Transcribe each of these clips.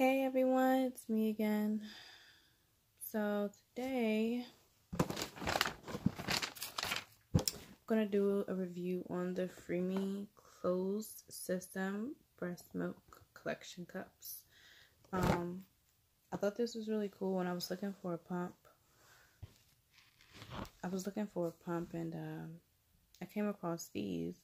Hey everyone, it's me again. So today I'm gonna do a review on the Freemie closed system breast milk collection cups. I thought this was really cool when I was looking for a pump. And I came across these.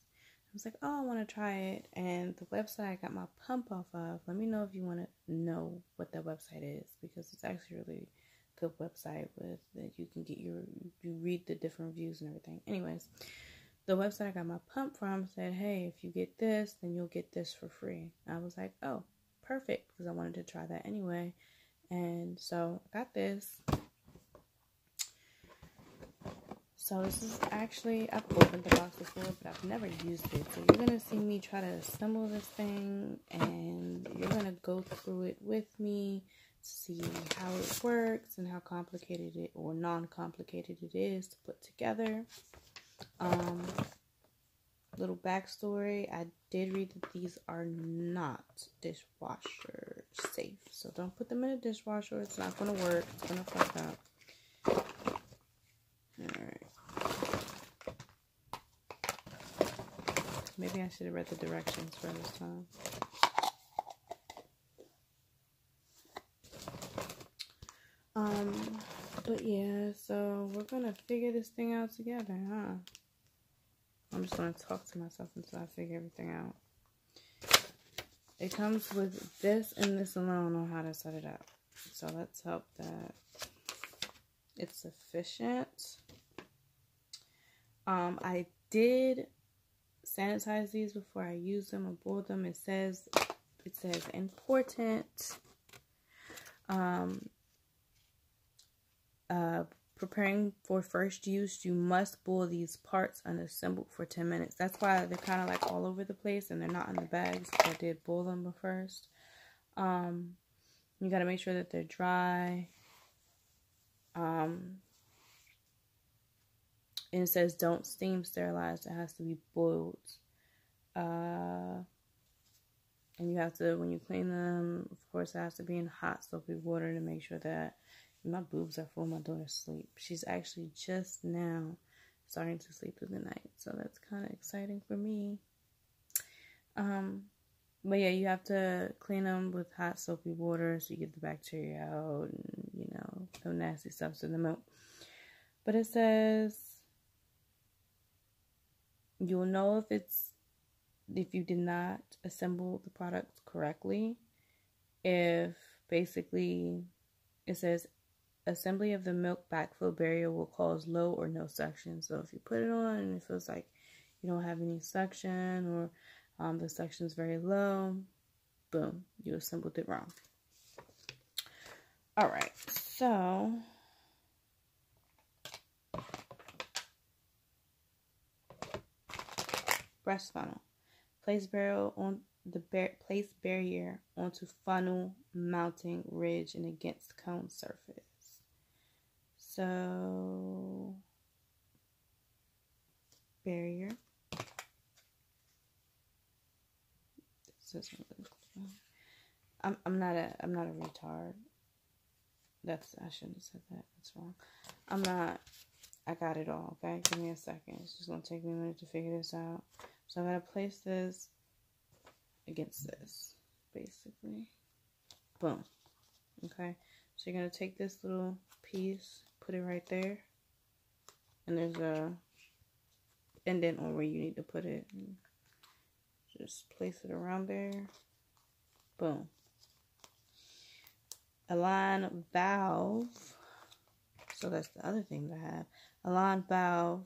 I was like, oh, I want to try it. And the website I got my pump off of, let me know if you want to know what that website is, because it's actually a really good website with that you can get you read the different reviews and everything. Anyways, the website I got my pump from said, hey, if you get this, then you'll get this for free. And I was like, oh, perfect, because I wanted to try that anyway. And so I got this. So this is actually, I've opened the box before, but I've never used it. So you're going to see me try to assemble this thing, and you're going to go through it with me to see how it works and how complicated it or non-complicated it is to put together. Little backstory, I did read that these are not dishwasher safe. So don't put them in a dishwasher. It's not going to work. It's going to fuck up. Alright. Maybe I should have read the directions for this time. But yeah, so we're gonna figure this thing out together, huh? I'm just gonna talk to myself until I figure everything out. It comes with this and this alone on how to set it up. So let's hope that it's sufficient. I did sanitize these before I use them or boil them. It says important. Preparing for first use, you must boil these parts unassembled for 10 minutes. That's why they're kind of like all over the place and they're not in the bags. I did boil them first. You got to make sure that they're dry. And it says don't steam sterilize. It has to be boiled. And you have to, when you clean them, of course, it has to be in hot soapy water to make sure that my boobs are full. My daughter's asleep. She's actually just now starting to sleep through the night. So that's kind of exciting for me. But yeah, you have to clean them with hot soapy water so you get the bacteria out and, you know, the nasty stuff's in the milk. But it says you'll know if you did not assemble the product correctly. If basically it says assembly of the milk backflow barrier will cause low or no suction. So if you put it on and it feels like you don't have any suction or the suction is very low, boom, you assembled it wrong. All right, so breast funnel. Place barrier onto funnel mounting ridge and against cone surface. So barrier. I'm not a retard. I shouldn't have said that. That's wrong. I got it all, okay? Give me a second. It's just gonna take me a minute to figure this out. So I'm gonna place this against this, basically. Boom. Okay. So you're gonna take this little piece, put it right there, and there's a indent on where you need to put it. Just place it around there. Boom. Align valve. So that's the other thing to have. Align valve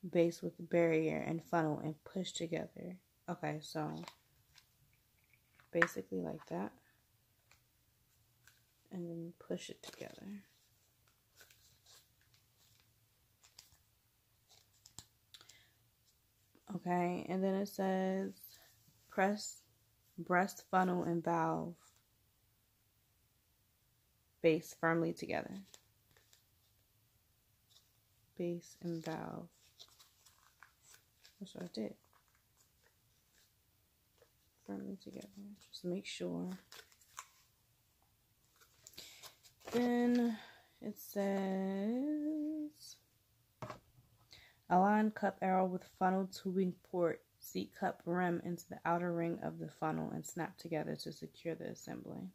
base with the barrier and funnel and push together. Okay, so basically like that. And then push it together. Okay, and then it says press breast funnel and valve base firmly together. Base and valve. That's what I did. Firmly together. Just make sure Then it says align cup arrow with funnel tubing port. Seat cup rim into the outer ring of the funnel and snap together to secure the assembly.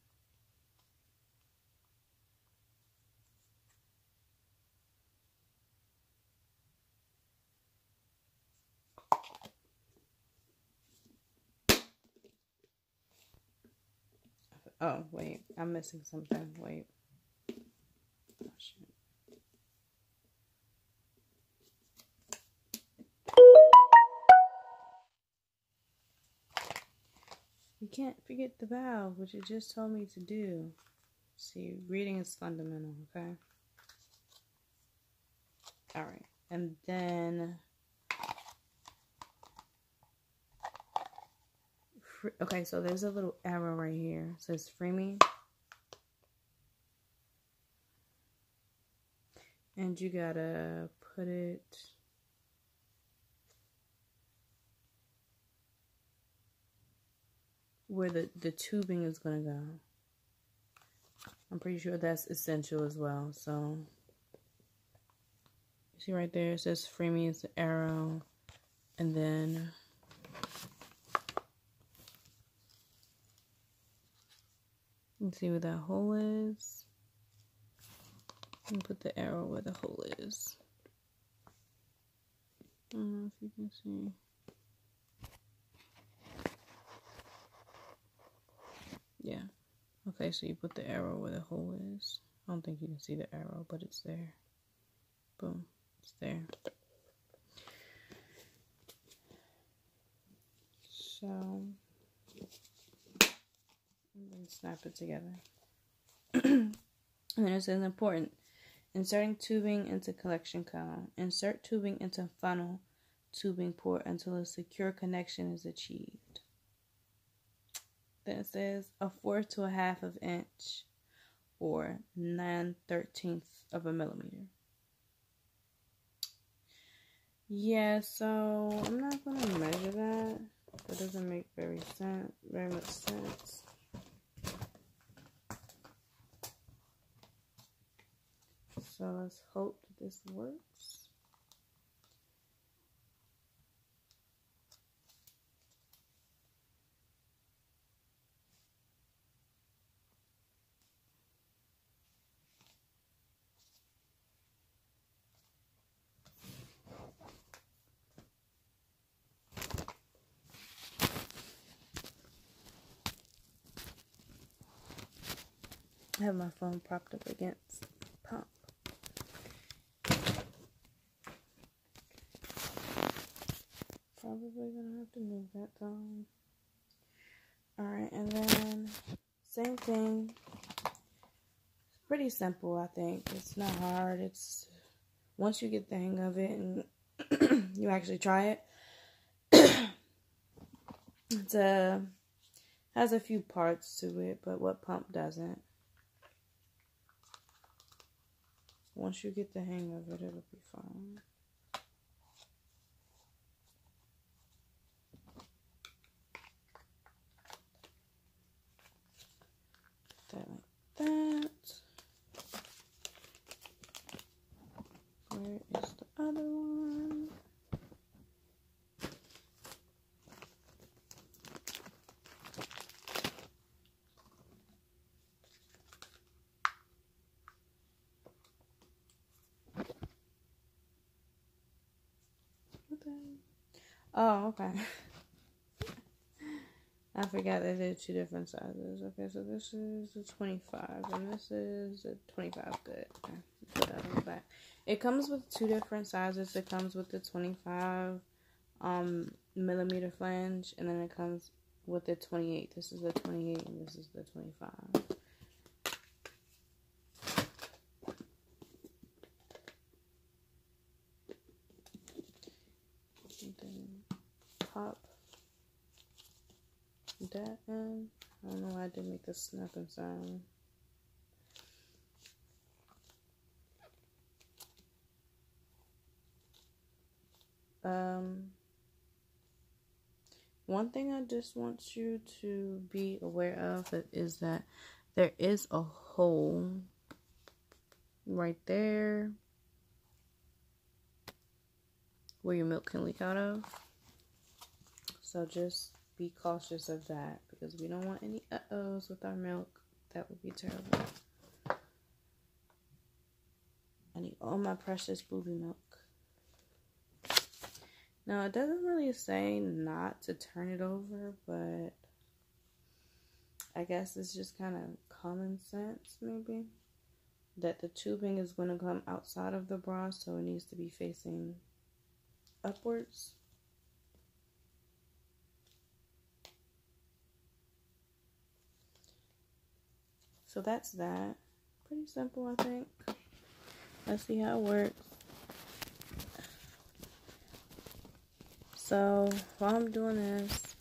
Oh, wait. I'm missing something. Wait. Oh, shit. You can't forget the valve, which it just told me to do. See, reading is fundamental, okay? Alright. And then... Okay, so there's a little arrow right here. It says Freemie. And you gotta put it where the tubing is gonna go. I'm pretty sure that's essential as well. So, you see right there, it says Freemie is the arrow. And then... you can see where that hole is. And put the arrow where the hole is. I don't know if you can see. Yeah. Okay, so you put the arrow where the hole is. I don't think you can see the arrow, but it's there. Boom. It's there. So, and then snap it together. And then it says important. Inserting tubing into collection cone. Insert tubing into funnel tubing port until a secure connection is achieved. Then it says 1/4 to 1/2 of an inch or 9/13 of a millimeter. Yeah, so I'm not going to measure that. That doesn't make very much sense. So let's hope that this works. I have my phone propped up against the pump. Probably gonna have to move that down. Alright, and then same thing. It's pretty simple, I think. It's not hard. It's once you get the hang of it and you actually try it. It's has a few parts to it, but what pump doesn't? Once you get the hang of it, it'll be fine. That like that. Where is the other one? Oh, okay. I forgot that they're two different sizes. Okay, so this is a 25 and this is a 25. Good. Okay, put that on the back. It comes with two different sizes. It comes with the 25 millimeter flange, and then it comes with the 28. This is the 28 and this is the 25. And then pop that in. I don't know why I didn't make the snapping sound. One thing I just want you to be aware of is that there is a hole right there where your milk can leak out of. So just be cautious of that because we don't want any uh-ohs with our milk. That would be terrible. I need all my precious booby milk. Now, it doesn't really say not to turn it over, but I guess it's just kind of common sense, maybe, that the tubing is going to come outside of the bra, so it needs to be facing upwards. So that's that. Pretty simple, I think. Let's see how it works. So while I'm doing this,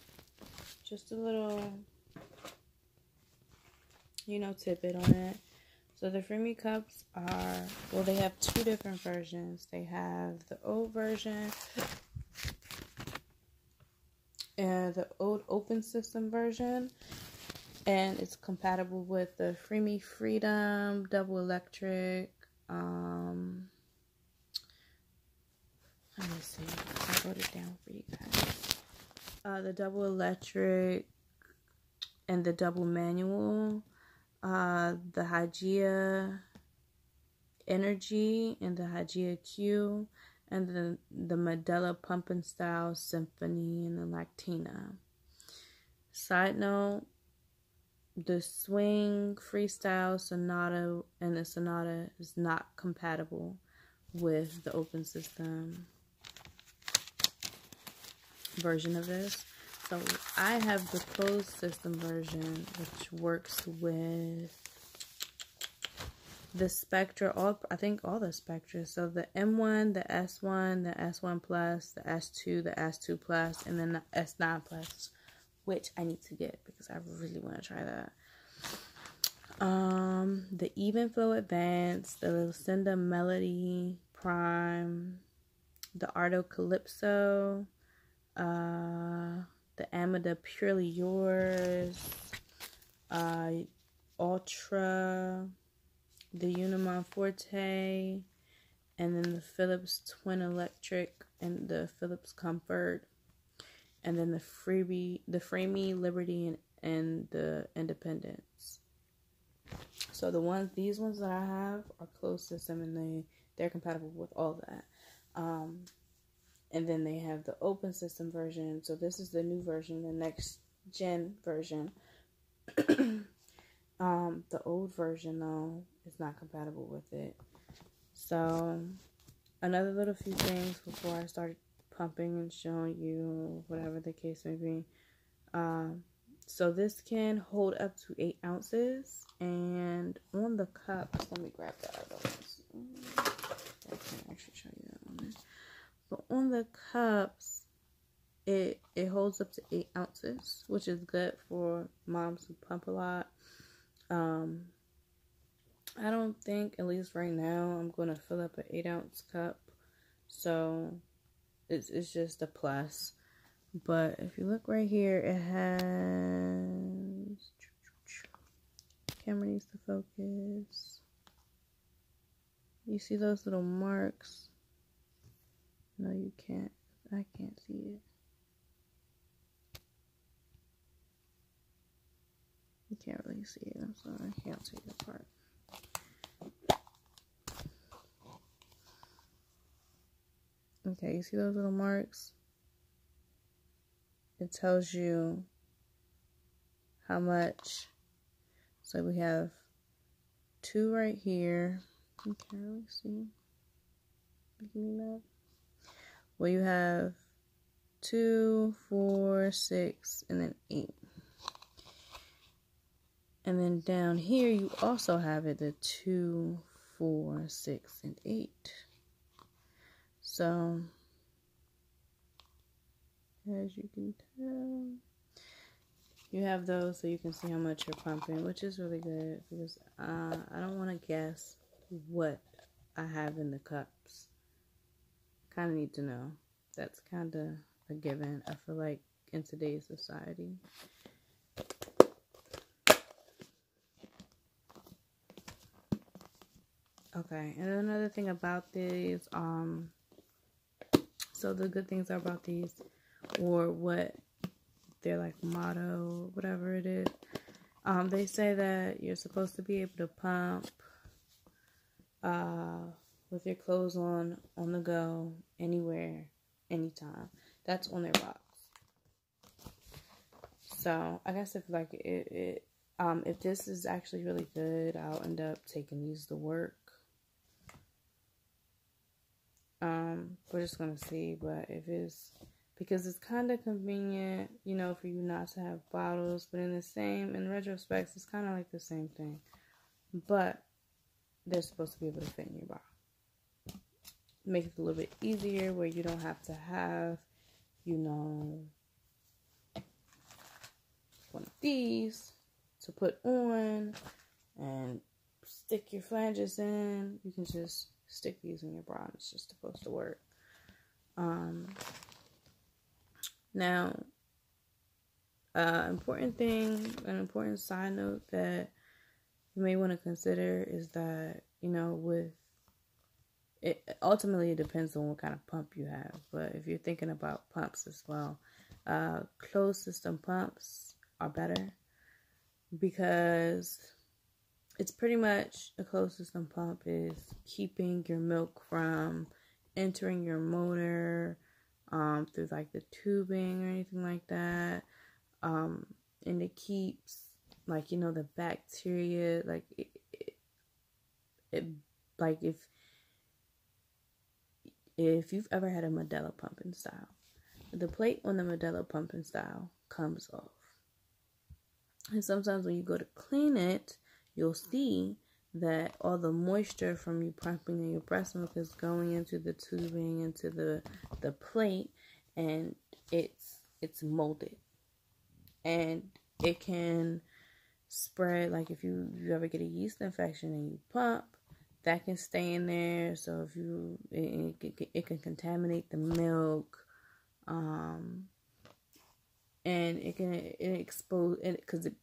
just a little, tidbit on it. So the Freemie cups are, well, they have two different versions. They have the old version and the old open system version. And it's compatible with the Freemie Freedom, double electric, let me see, I wrote it down for you guys. The double electric and the double manual, the Hygeia Energy and the Hygeia Q, and the Medela Pumping Style Symphony and the Lactina. Side note, the Swing Freestyle Sonata and the Sonata is not compatible with the open system version of this. So I have the closed system version, which works with the Spectra, I think all the Spectra. So the M1, the S1, the S1 Plus, the S2, the S2 Plus, and then the S9 Plus, which I need to get because I really want to try that. The Even Flow Advanced, the Lucinda Melody Prime, the Ardo Calypso, the Amada Purely Yours, Ultra, the Unimon Forte, and then the Philips Twin Electric and the Philips Comfort, and then the Freemie Liberty and the Independence. So these ones that I have are closed system and they're compatible with all that. And then they have the open system version. So this is the new version, the next gen version. The old version though is not compatible with it. So another little few things before I start pumping and showing you whatever the case may be. So this can hold up to 8 ounces, and on the cups, let me grab that. I can't actually show you that on there. But on the cups, it holds up to 8 ounces, which is good for moms who pump a lot. I don't think, at least right now, I'm going to fill up an 8-ounce cup. So it's just a plus. But if you look right here, it has, camera needs to focus. You see those little marks? No, you can't. I can't see it. You can't really see it. I'm sorry. I can't take it apart. Okay, you see those little marks? It tells you how much. So we have 2 right here. You can't really see. Give me that. Well, you have 2, 4, 6, and then 8. And then down here, you also have it, the 2, 4, 6, and 8. So, as you can tell, you have those so you can see how much you're pumping, which is really good because I don't want to guess what I have in the cups. Kind of need to know. That's kind of a given, I feel like, in today's society. Okay, and another thing about these, so the good things about these, or what their like motto, whatever it is, they say that you're supposed to be able to pump with your clothes on the go, anywhere, anytime. That's on their box. So I guess if like if this is actually really good, I'll end up taking these to work. We're just gonna see, but if it's, because it's kind of convenient, you know, for you not to have bottles, but in retrospect, it's kind of like the same thing, but they're supposed to be able to fit in your bottle. Make it a little bit easier where you don't have to have, you know, one of these to put on and stick your flanges in. You can just stick these in your bra and it's just supposed to work. Now, an important side note that you may want to consider is that, you know, with it, ultimately it depends on what kind of pump you have. But if you're thinking about pumps as well, closed system pumps are better, because it's pretty much, a closed system pump is keeping your milk from entering your motor through like the tubing or anything like that, and it keeps, like, you know, the bacteria, like it like if you've ever had a Medela pumping style, the plate on the Medela pumping style comes off, and sometimes when you go to clean it, you'll see that all the moisture from you pumping in your breast milk is going into the tubing, into the plate, and it's molded, and it can spread. Like if you ever get a yeast infection and you pump, that can stay in there. So if it can contaminate the milk, and it can expose it because it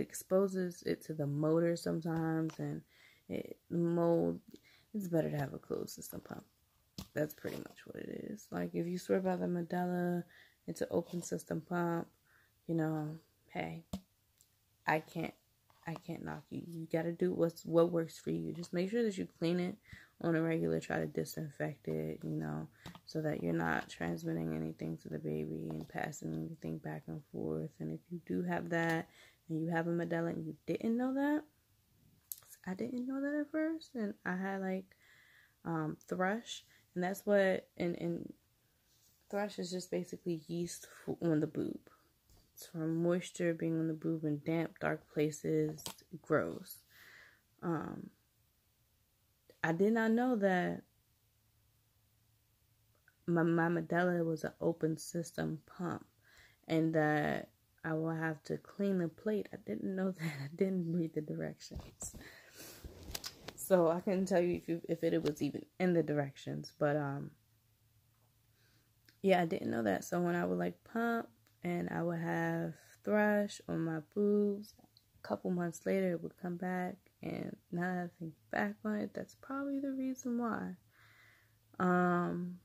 exposes it to the motor sometimes, and mold. It's better to have a closed system pump. That's pretty much what it is. Like if you swear by the Medela, it's an open system pump. You know, hey, I can't knock you. You gotta do what works for you. Just make sure that you clean it on a regular. Try to disinfect it, you know, so that you're not transmitting anything to the baby and passing anything back and forth. And if you do have that, and you have a Medela and you didn't know that, I didn't know that at first, and I had like thrush, and that's what, and thrush is just basically yeast on the boob. It's from moisture being on the boob in damp, dark places. It grows. I did not know that my Medela was an open system pump, and that I will have to clean the plate. I didn't know that. I didn't read the directions, so I couldn't tell you if it was even in the directions. But yeah, I didn't know that. So when I would like pump, and I would have thrush on my boobs, a couple months later it would come back, and now that I think back on it, that's probably the reason why. And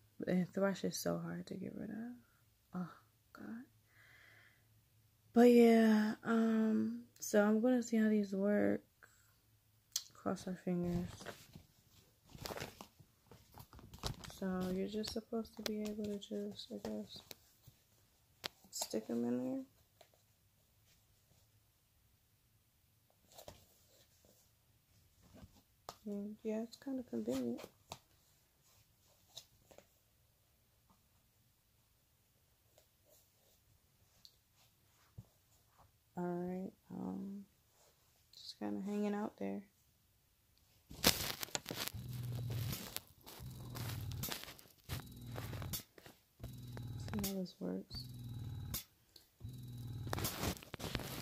thrush is so hard to get rid of. Oh God. But yeah, so I'm gonna see how these work. Cross our fingers. So you're just supposed to be able to just, I guess, stick them in there. And yeah, it's kind of convenient. Alright, just kind of hanging out there. See how this works.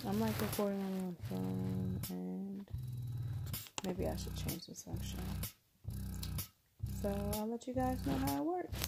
I'm like recording on my phone, and maybe I should change this section. So I'll let you guys know how it works.